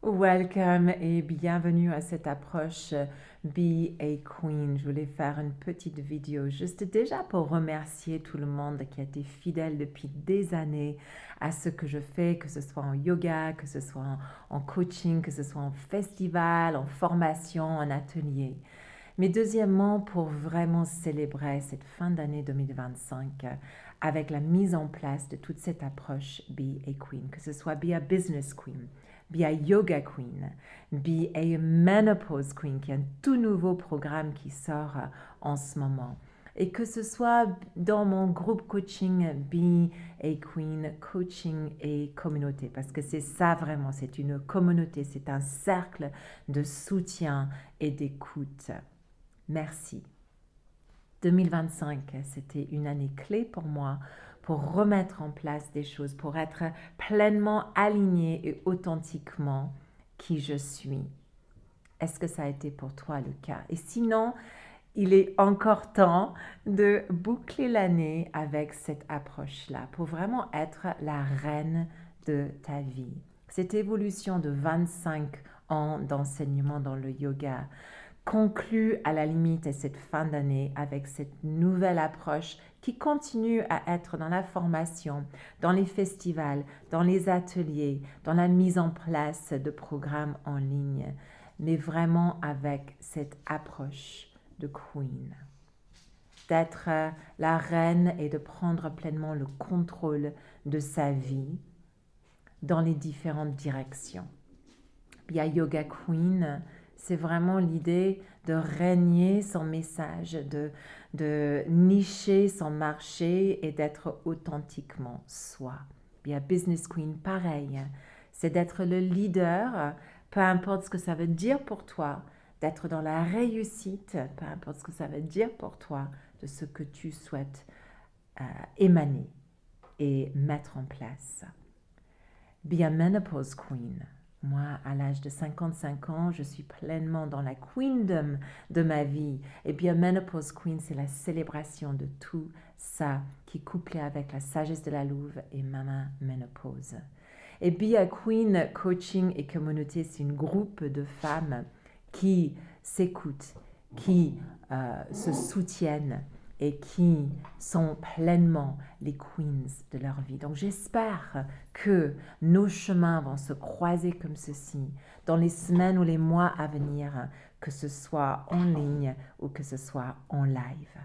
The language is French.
Welcome et bienvenue à cette approche Be a Queen. Je voulais faire une petite vidéo juste déjà pour remercier tout le monde qui a été fidèle depuis des années à ce que je fais, que ce soit en yoga, que ce soit en coaching, que ce soit en festival, en formation, en atelier. Mais deuxièmement, pour vraiment célébrer cette fin d'année 2025 avec la mise en place de toute cette approche Be a Queen, que ce soit Be a Business Queen, Be a Yoga Queen, Be a Menopause Queen, qui est un tout nouveau programme qui sort en ce moment. Et que ce soit dans mon groupe coaching Be a Queen, coaching et communauté, parce que c'est ça vraiment, c'est une communauté, c'est un cercle de soutien et d'écoute. Merci. 2025, c'était une année clé pour moi pour remettre en place des choses, pour être pleinement alignée et authentiquement qui je suis. Est-ce que ça a été pour toi le cas? Et sinon, il est encore temps de boucler l'année avec cette approche-là pour vraiment être la reine de ta vie. Cette évolution de 25 ans d'enseignement dans le yoga conclut à la limite à cette fin d'année avec cette nouvelle approche qui continue à être dans la formation, dans les festivals, dans les ateliers, dans la mise en place de programmes en ligne, mais vraiment avec cette approche de Queen. D'être la reine et de prendre pleinement le contrôle de sa vie dans les différentes directions. Il y a Yoga Queen, c'est vraiment l'idée de régner son message, de nicher son marché et d'être authentiquement soi. Il y a Business Queen, pareil, c'est d'être le leader, peu importe ce que ça veut dire pour toi, d'être dans la réussite, peu importe ce que ça veut dire pour toi, de ce que tu souhaites émaner et mettre en place. Be a Menopause Queen. Moi, à l'âge de 55 ans, je suis pleinement dans la queendom de ma vie. Et bien, Menopause Queen, c'est la célébration de tout ça qui est couplé avec la sagesse de la louve et Mama Menopause. Et Be a Queen Coaching et Communauté, c'est un groupe de femmes qui s'écoutent, qui se soutiennent et qui sont pleinement les queens de leur vie. Donc j'espère que nos chemins vont se croiser comme ceci dans les semaines ou les mois à venir, que ce soit en ligne ou que ce soit en live.